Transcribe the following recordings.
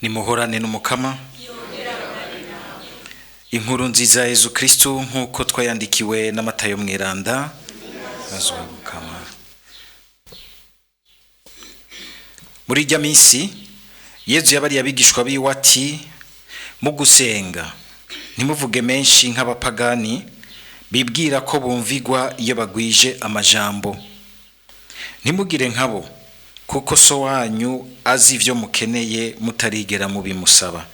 nimuhorane n'umukama. Inkuru nziza ya Yezu Kristu nk'uko twayandikiwe na Matayo mweranda. Azumukama. Muri irya minsi Yezu yabariye abigishwa biwe ati, mu gusenga ntimuvuge menshi nk'abapagani bibwira ko bumvigwa iyo bagwije amajambo. Ntimugire nkabo, kuko so wanyu azi ivyo mukeneye mutarigera mubimusaba.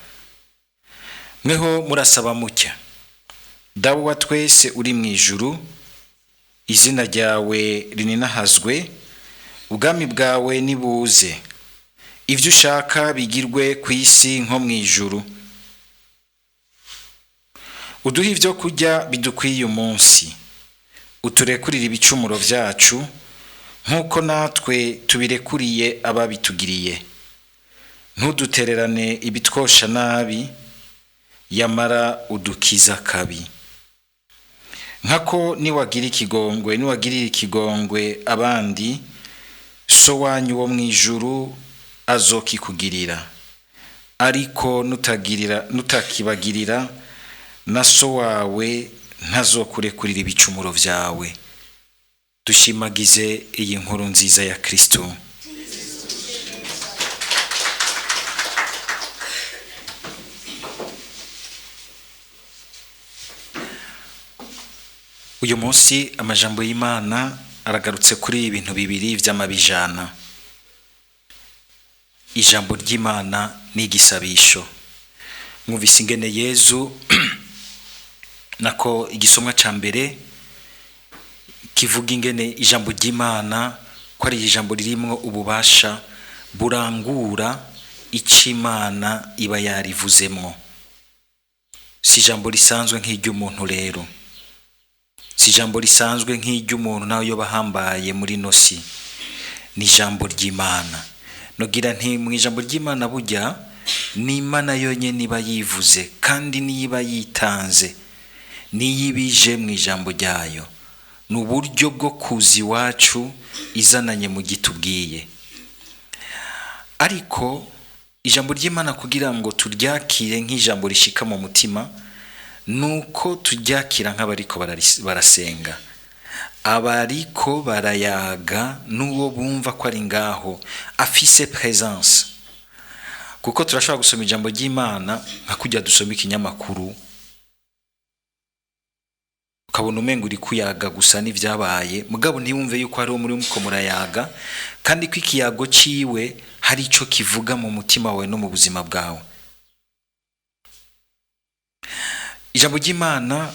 Mweho murasaba mutya: Dawe wa twese uri mu ijuru, izina ryawe rininahazwe, ubwami bwawe nibuze, ivyo ushaka bigirwe ku isi nko mu ijuru. Uduhe ivyo kurya bidukwiye umunsi, uturekurire ibicumuro vyacu nk'uko natwe tubirekuriye ababitugiriye. Ntudutererane ibitwosha nabi, yamara udukiza kabi. Nkako niwagirira ikigongwe abandi, so wanyu wo mu ijuru azokikugirira. Ariko nutakibagirira, na so wawe ntazokurekurira ibicumuro vyawe. Dushimagize iyi nkuru nziza ya Kristo. Uyu munsi amajambo y'Imana aragarutse kuri ibintu bibiri vy'amabijana. Ijambo ry'Imana ni igisabisho. Mwumvise ingene Yezu nako igisomwa ca mbere kivuga ingene ijambo ry'Imana ko ari ijambo ririmwo ububasha burangura ic'Imana iba yarivuzemwo. Si ijambo risanzwe nk'iry'umuntu rero. Si ijambo risanzwe nk'iry'umuntu nawe yo bahambaye muri nosi. Ni ijambo ry'Imana. Nogira nti mu ijambo ry'Imana burya ni Imana yonyene iba yivuze kandi niba yitanze. Niyibije mu ijambo ryayo. N'uburyo bwo kuza iwacu izananye mu gitubwiye. Ariko ijambo ry'Imana kugira ngo turyakire nk'ijambo rishika mu mutima, nuko turyakira nk'abariko barasenga, abariko barayaga n'uwo bumva ko ari ngaho afise presence. Kuko turashobora gusoma ijambo ry'Imana nka kujya dusoma ikinyamakuru, ukabona umengo uri kuyaga gusa n'ivyabaye, mugabo ntiwumve yuko hari muri muko murayaga, kandi ko ikiyago ciwe hari ico kivuga mu mutima wawe no mu buzima bwawe. Ijambo ry'Imana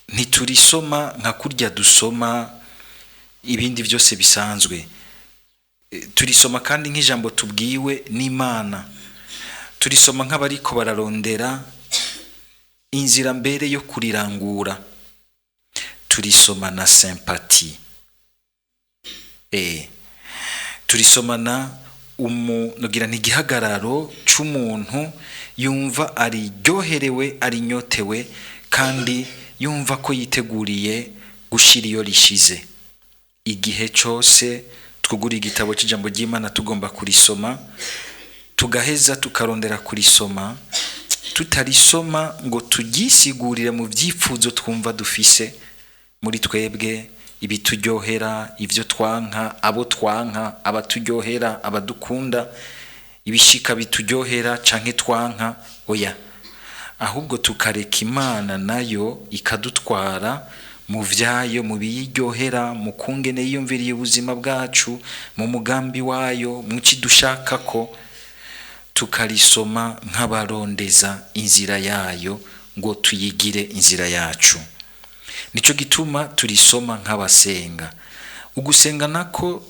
ntiturisoma nka kurya dusoma ibindi byose bisanzwe. Turisoma kandi nk'ijambo tubwiwe n'Imana. Turisoma nk'abariko bararondera inzira mbere yo kurirangura. Turisoma na sympathie. Turisomana nogira n'igihagararo c'umuntu yumva ari ryoherewe, ari nyotewe, kandi yumva ko yiteguriye gushira iyo rishize. Igihe cyose twugura igitabo cy'ijambo ry'Imana tugomba kurisoma, tugaheza tukarondera kurisoma, tutarisoma ngo tugisigurire mu vyifuzo twumva dufise muri twebwe, ibituryohera, ivyo twanka, abo twanka, abaturyohera, abadukunda, ibishika bituryohera canke twanka. Oya, ahubwo tukareka Imana nayo ikadutwara mu vyayo, mu biyiryohera, mu kungene yiyumviriye ubuzima bwacu, mu mugambi wayo, mu cidushakako. Tukarisoma nk'abarondeza inzira yayo ngo tuyigire inzira yacu. Nico gituma turisoma nk'abasenga. Ugusenga nako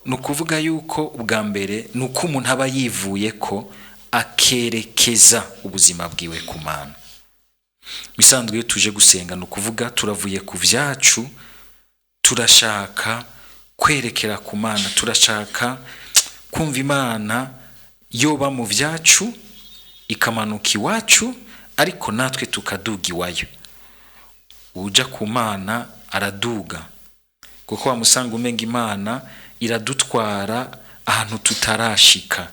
nukuvuga yuko ubwa mbere nuko umuntu aba yivuye ko akerekeza ubuzima bwiwe ku Mana. Bisanzwe iyo tuje gusenga nukuvuga turavuye ku vyacu, turashaka kwerekera ku Mana, turashaka kumva Imana yoba mu vyacu ikamanuka iwacu, ariko natwe tukaduga iwayo. Uja ku Mana araduga, kuko wamusanga umenga Imana iradutwara ahantu tutarashika.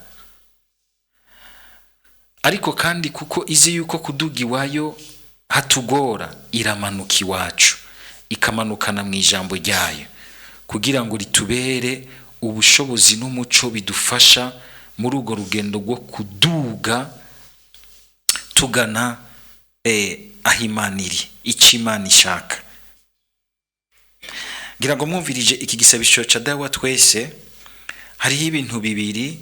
ariko kandi kuko izi yuko kuduga iwayo hatugora, iramanuka iwacu ikamanukana mu ijambo ryayo kugira ngo ritubere ubushobozi n'umuco bidufasha muri urwo rugendo rwo kuduga tugana aho Imana iri, icyo Imana ishaka. Ngira ngo mwumvirije iki gisabisho ca Dawa twese, hariho ibintu bibiri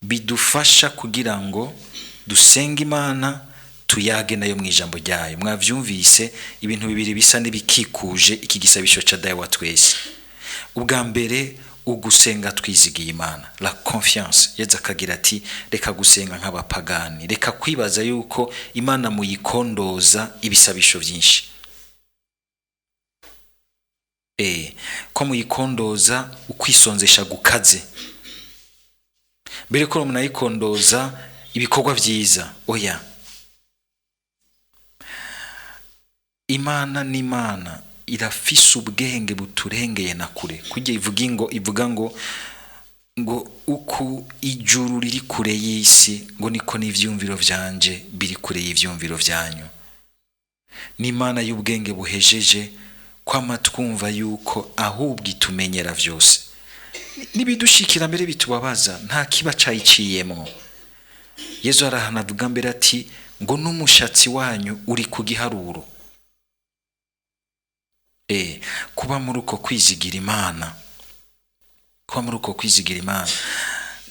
bidufasha kugira ngo dusenge Imana tuyage nayo mu ijambo ryayo. Mwavyumvise ibintu bibiri bisa n'ibikikuje iki gisabisho ca Dawa twese. Ubwa mbere ugusenga twizigiye Imana, la confiance. Yeza akagira ati reka gusenga nk'abapagani, reka kwibaza yuko Imana muyikondoza ibisabisho byinshi. Ko muyikondoza ukwisonzesha gukaze, mbere ko munayikondoza ibikorwa byiza. Oya, Imana ni Imana, irafise ubwenge buturengeye na kure. Kujya ivuga ngo uku ijuru riri kure y'isi, ngo niko n'ivyumviro vyanje biri kure y'ivyumviro vyanyu. Ni Imana y'ubwenge buhejeje, kwama twumva yuko ahubwo itumenyera vyose. Nibidushikira mbere bitubabaza, nta kiba cayiciyemo. Yesu arahanavuga mbere ati ngo n'umushatsi wanyu uri ku giharuro. Kuba muri uko kwizigira Imana,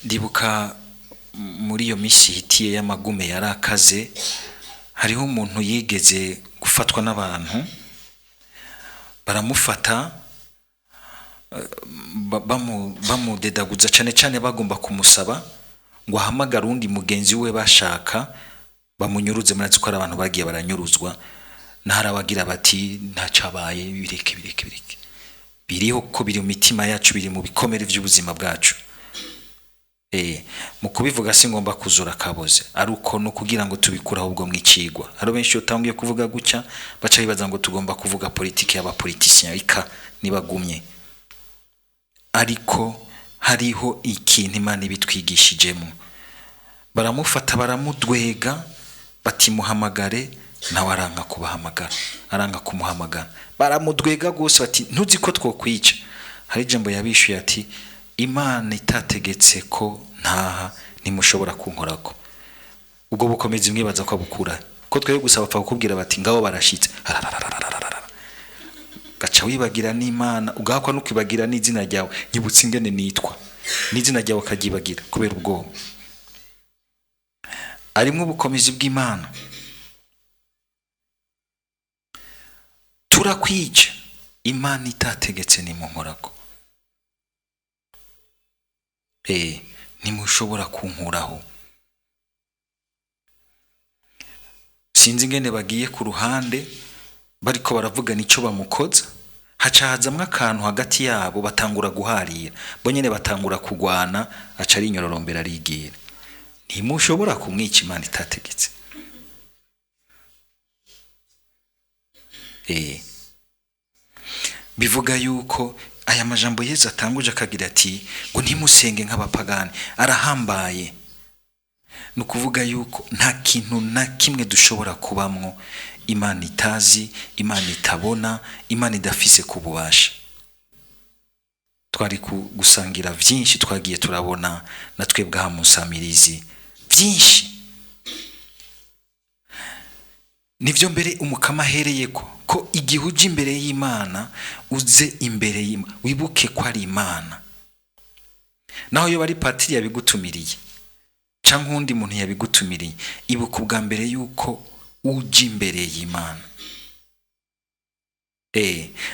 ndibuka muri iyo misi hitiye y'amagume yarakaze, hariho umuntu yigeze gufatwa n'abantu, baramufata bamudedaguza cyane bagomba kumusaba ngo ahamagare undi mugenzi we bashaka bamunyuruze. Murazi ko ari abantu bagiye baranyuruzwa, naharabagira bati ntacabaye, bireke biriho ko biri mu mitima yacu, biri mu bikomere by'ubuzima bwacu. Mu kubivuga si ngomba kuzura kaboze, ari uko no kugira ngo tubikuraho ubwo mwicigwa. Haro benshi utangiye kuvuga gutya baca bibaza ngo tugomba kuvuga politiki y'abapoliticiens ika nibagumye. Ariko hariho ikintu Imana ibitwigishijemo. Baramufata baramudwega bati muhamagare, nawe aranga kubahamagara, aranga kumuhamagara. Baramudwega gose bati ntuzi ko twokwica. Hari jambo yabishuye ati Imana itategetse ko ntaha ntimushobora kunkorako. Ubwo bukomezi mwibaza ko abukura ko tweye gusaba pfa kukubwira bati ngabo barashitse, gaca wibagira n'Imana ugakwa no kwibagira n'izina ryawe. Nyibutse ingene nitwa n'izina ryawe kagibagira kubera ubwo arimwe ubukomezi bw'Imana. Turakwica, Imana itategetse nimunkorako. Ntimushobora kunkuraho. Sinzi ingene bagiye ku ruhande bariko baravuga nico bamukoza, hacahazamwe akantu hagati yabo, batangura guharira, bo nyene batangura kugwana, aca ari inyororombera arigira. Ntimushobora kumwica, Imana itategetse. Bivuga yuko aya majambo Yesu atanguje akagira ati ngo ntimusenge nk'abapagani arahambaye. Nukuvuga yuko nta kintu na kimwe dushobora kubamwo Imana itazi, Imana itabona, Imana idafise kububasha. Twari gusangira vyinshi twagiye turabona na twebwe ha musamirizi vyinshi. Nivyo mbere umukama ahereyeko ko igihe uje imbere y'Imana uze imbere y'Imana wibuke ko ari Imana. Naho yo bari patiri yabigutumiriye canke undi muntu yabigutumiriye, ibuka ubwa mbere yuko uje imbere y'Imana.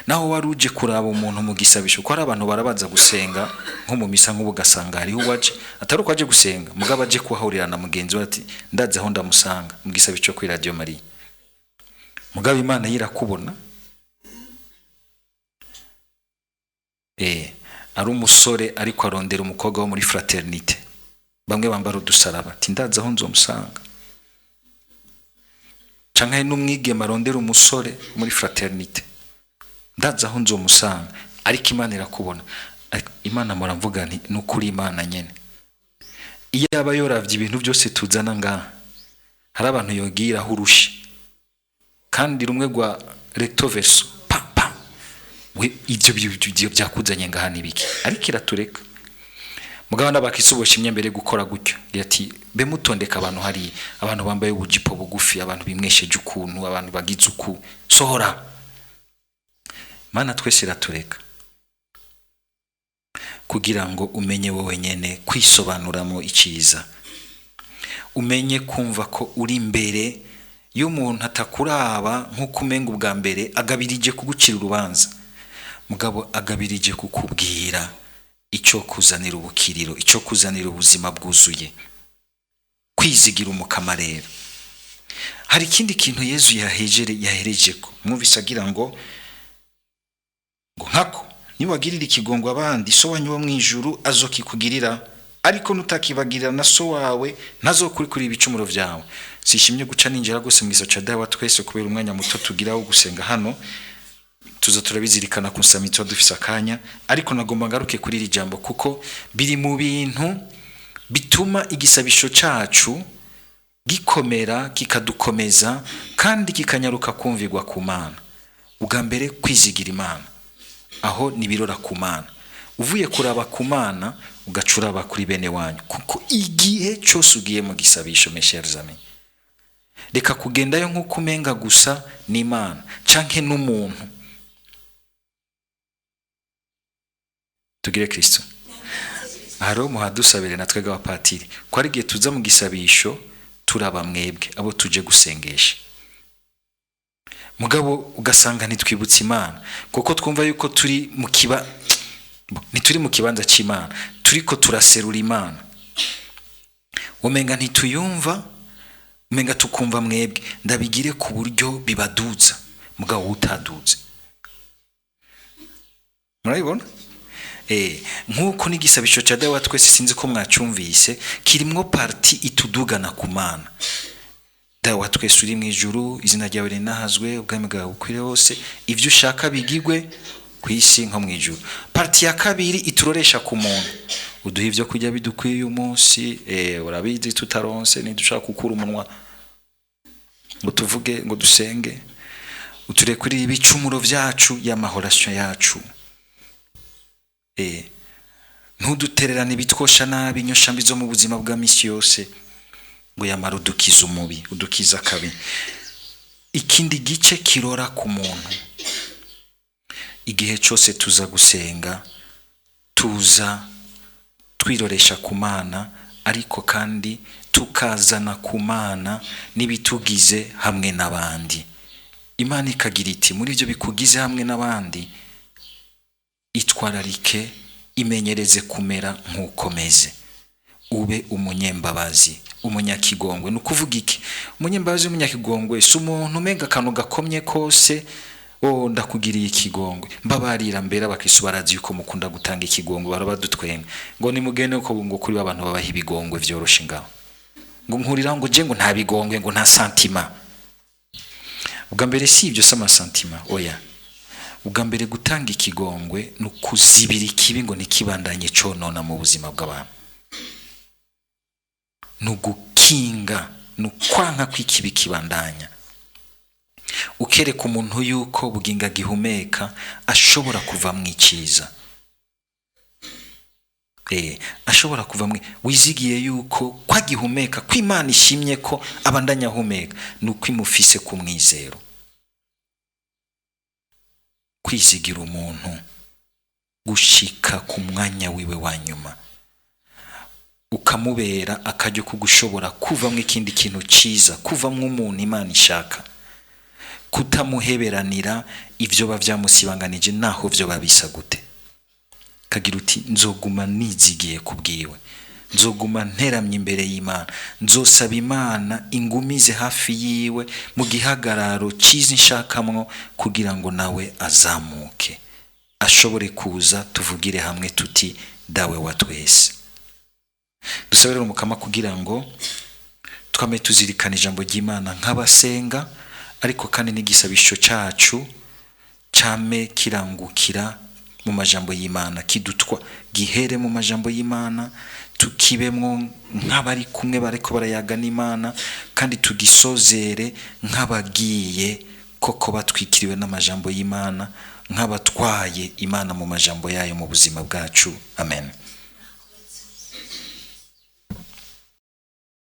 Naho wari uje kuraba umuntu mu gisabisho ko ari abantu barabaza gusenga nko mu misa nk'ubu gasanga hariho waje atari uko aje gusenga mugabo aje kuhahurira na mugenzi we ati ndaze aho ndamusanga mu gisabisho kuri Radio Maria. Mugabo Imana yirakubona. Ari umusore ariko arondera umukobwa wo muri fraternité, bamwe bambara udusaraba ati ndaza aho nzomusanga. Canke n'umwigeme arondera umusore muri fraternité, ndaza aho nzomusanga. Ariko Imana irakubona. Imana muramvuga nti nukuri Imana nyene. Iyo aba yoravye ibintu byose tuzana ngaha, hari abantu yogiraho urushi kandi rumwe rwa recto verso pa we ibyo byakuzanye ngaha nibiki, ariko iratureka mugabo n'abakristo boshimye mbere gukora gutyo yati be mutondeka abantu, hari abantu bambaye ubujipo bugufi, abantu bimwesheje ukuntu, abantu bagize uku, sohora. Mana twese iratureka kugira ngo umenye wowe nyene kwisobanuramo iciza, umenye kumva ko uri imbere y'umuntu atakuraba nk'uko umenga ubwa mbere agabirije kugucira urubanza, mugabo agabirije kukubwira icyo kuzanira ubukiriro, icyo kuzanira ubuzima bwuzuye, kwizigira umukama. Rero hari ikindi kintu Yesu yahereje ko mwumvise agira ngo nkako niwagirira ikigongo abandi, so wanyu wo mwijuru azokikugirira, ariko nutakibagirira na so wawe ntazokuri ibicumuro vyawe. Sishimye guca ninjira gose mwiso ca dawa twese kubera umwanya muto tugira wo gusenga hano, tuza turabizirikana ku nsamizo dufise akanya, ariko nagomba ngaruke kuri iri jambo kuko biri mu bintu bituma igisabisho cacu gikomera, kikadukomeza kandi kikanyaruka kumvirwa ku Mana. Ubwa mbere kwizigira Imana, aho nibirora ku Mana, uvuye kuraba ku Mana ugacuraba kuri bene wanyu, kuko igihe cyose ugiye mu gisabisho mes chers amis, reka kugendayo nk'uko umenga gusa n'Imana canke n'umuntu. Tugire Kristo. Haro muhadusabire natwe g'abapatiri ko ari gihe tuza mu gisabisho turaba mwebwe abo tuje gusengesha, mugabo ugasanga ntitwibutse Imana kuko twumva yuko turi mu kibanza c'Imana, turiko turaserura Imana, umenga ntituyumva, umenga tukumva mwebwe. Ndabigire ku buryo bibaduza mugabo utaduze, murabibona? Nk'uko n'igisabisho ca dawa twese sinzi ko mwacumvise kirimwo parti itudugana ku Mana. Dawa twese uri mwijuru, izina ryawe rinahazwe, ubwami bwawe bukwire hose, ivyo ushaka bigirwe kwisi nko mwijuru. Parti ya kabiri ituroresha ku muntu, uduha ivyo kurya bidukwiye uyu munsi, urabizi tutaronse nidushaka gukura umunwa ngo tuvuge ngo dusenge, uturekurire ibicumuro vyacu y'amahorasyo yacu, ntudutererane ibitwosha nabi, inyoshambi zo mu buzima bwa misi yose, ngo yamara udukiza umubi, udukiza kabi. Ikindi gice kirora ku muntu, igihe cyose tuza gusenga tuza twiroresha ku Mana, ariko kandi tukazana ku Mana n'ibitugize hamwe n'abandi. Imana ikagira iti muri ibyo bikugize hamwe n'abandi itwararike, imenyereze kumera nk'ukomeze, ube umunyembabazi, umunyakigongwe. Nukuvuga iki? Umunyembabazi umunyakigongwe si umuntu umenga akantu gakomye kose ndakugiriye ikigongwe, mbabarira. Mbere abakristo barazi yuko mukunda gutanga ikigongwe, barabadutwenga ngo nimugene uko ngo kuri abantu babaha ibigongwe vyoroshe ngaho, ngo nkurira ngo je ngo nta bigongwe, ngo nta santima. Ubwa mbere si ibyo sama santima, oya. Ubwa mbere gutanga ikigongwe nukuzibira ikibi ngo nikibandanye conona mu buzima bw'abantu, nugukinga, nukwanka kwikibi kibandanya, ukereka umuntu yuko buginga gihumeka ashobora kuva mu iciza, ashobora kuva mu wizigiye yuko kwa gihumeka kw'Imana ishimye ko abandanya humeka, nuko imufise ku mwizero. Kwizigira umuntu gushika ku mwanya wiwe wa nyuma, ukamubera akajya kugushobora kuvamwe ikindi kintu ciza, kuvamwe umuntu Imana ishaka, kutamuheberanira ivyo bavyamusibanganije naho vyo babisa gute. Kagira uti nzoguma nizigiye kubwiwe, nzoguma nteramye imbere y'Imana, nzosaba Imana ingumize hafi yiwe mu gihagararo ciza nshakamwo, kugira ngo nawe azamuke ashobore kuza tuvugire hamwe tuti dawe wa twese. Dusabire umukama kugira ngo twame tuzirikana ijambo ry'Imana nk'abasenga, ariko kandi n'igisabisho cacu came kirangukira mu majambo y'Imana, kidutwa gihere mu majambo y'Imana, tukibemwo nk'abari kumwe bariko barayaga n'Imana, kandi tugisozere nk'abagiye koko batwikiriwe n'amajambo y'Imana, nk'abatwaye Imana mu majambo yayo mu buzima bwacu. Amen.